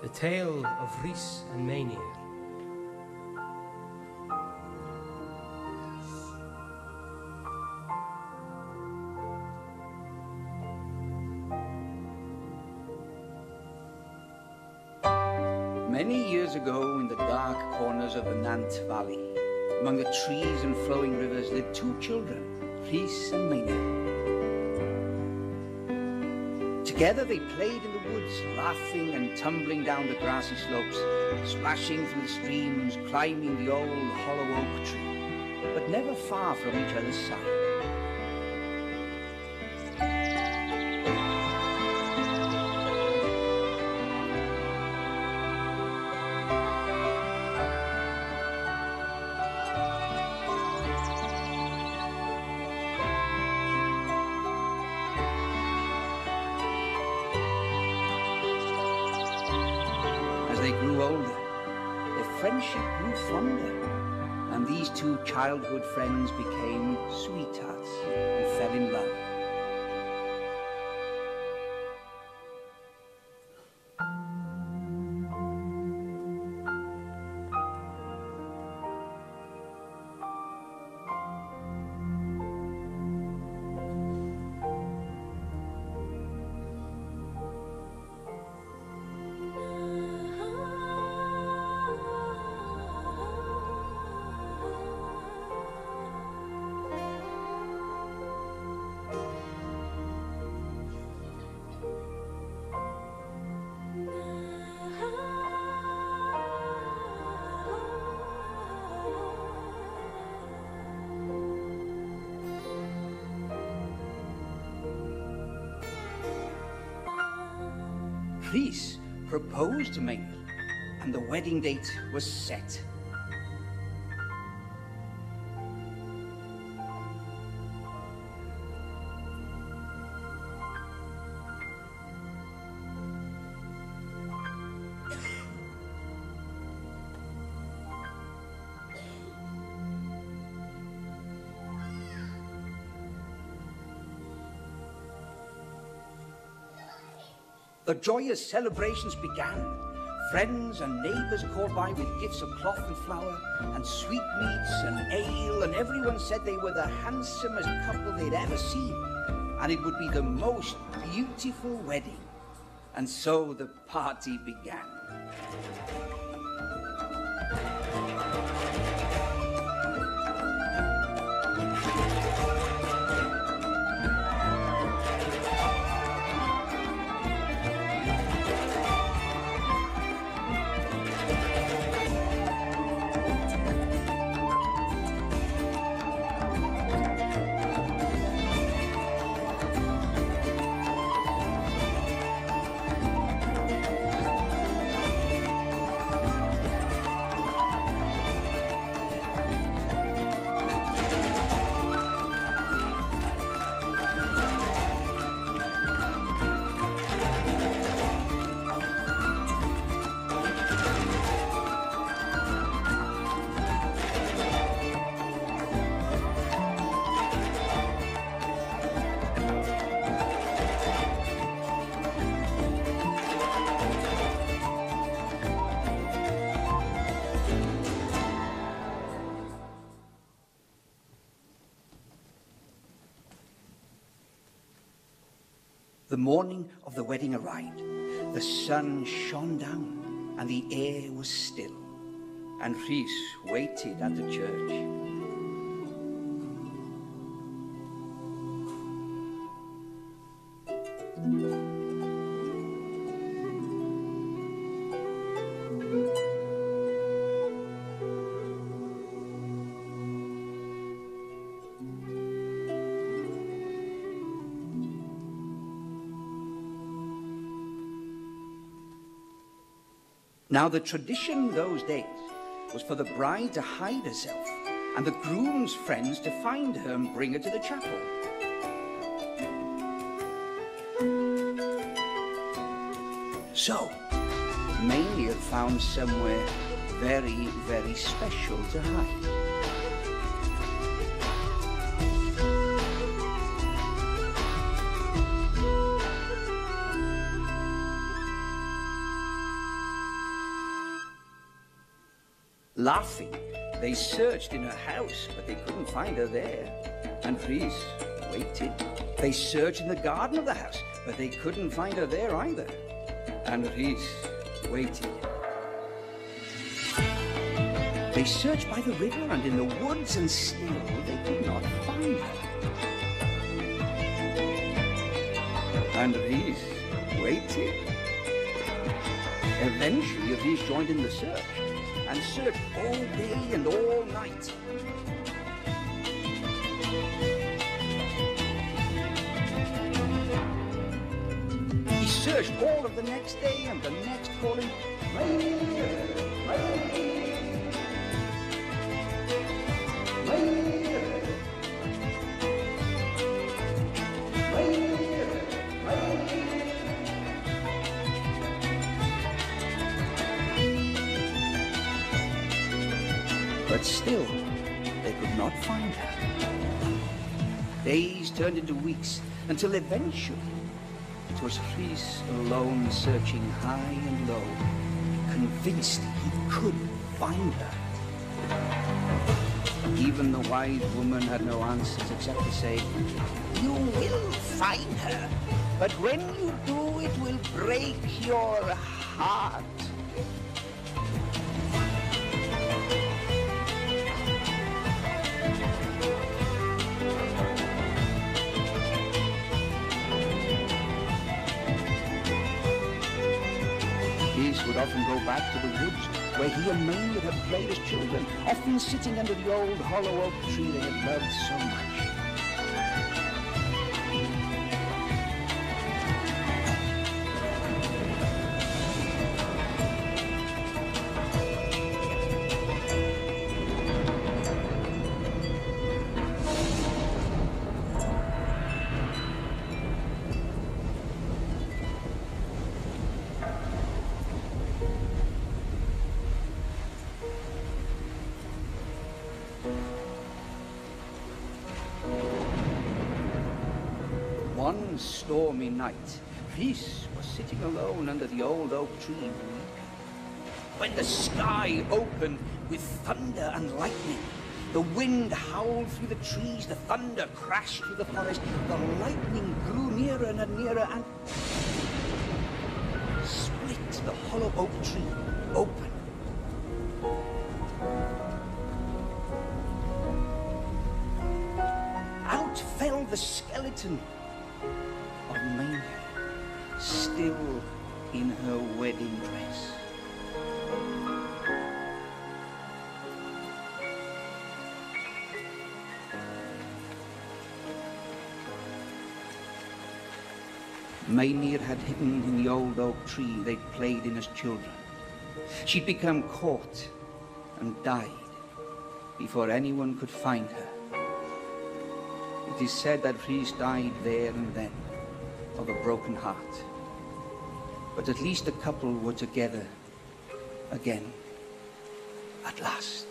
The Tale of Rhys Meinir. Many years ago, in the dark corners of the Nant Valley, among the trees and flowing rivers, lived two children, Rhys and Meinir. Together they played in the woods, laughing and tumbling down the grassy slopes, splashing through the streams, climbing the old hollow oak tree, but never far from each other's side. As they grew older, their friendship grew fonder, and these two childhood friends became sweethearts and fell in love. Rhys proposed to Meinir, and the wedding date was set. The joyous celebrations began. Friends and neighbours called by with gifts of cloth and flour, and sweetmeats and ale, and everyone said they were the handsomest couple they'd ever seen, and it would be the most beautiful wedding. And so the party began. The morning of the wedding arrived. The sun shone down, and the air was still. And Rhys waited at the church. Now, the tradition those days was for the bride to hide herself and the groom's friends to find her and bring her to the chapel. So, Meinir found somewhere very, very special to hide. Laughing, they searched in her house, but they couldn't find her there. And Rhys waited. They searched in the garden of the house, but they couldn't find her there either. And Rhys waited. They searched by the river and in the woods, and still they could not find her. And Rhys waited. Eventually, Rhys joined in the search, and searched all day and all night. He searched all of the next day and the next, calling, Meinir, Meinir, Meinir, Meinir, Meinir. But still, they could not find her. Days turned into weeks, until eventually it was Rhys alone, searching high and low, convinced he could find her. Even the wise woman had no answers except to say, "You will find her, but when you do, it will break your heart." Would often go back to the woods where he and Meinir had played as children, often sitting under the old hollow oak tree they had loved so much. One stormy night, Rhys was sitting alone under the old oak tree when the sky opened with thunder and lightning. The wind howled through the trees, the thunder crashed through the forest, the lightning grew nearer and nearer and split the hollow oak tree open. Out fell the skeleton of Meinir, still in her wedding dress. Meinir had hidden in the old oak tree they'd played in as children. She'd become caught and died before anyone could find her. It is said that Rhys died there and then of a broken heart. But at least the couple were together again at last.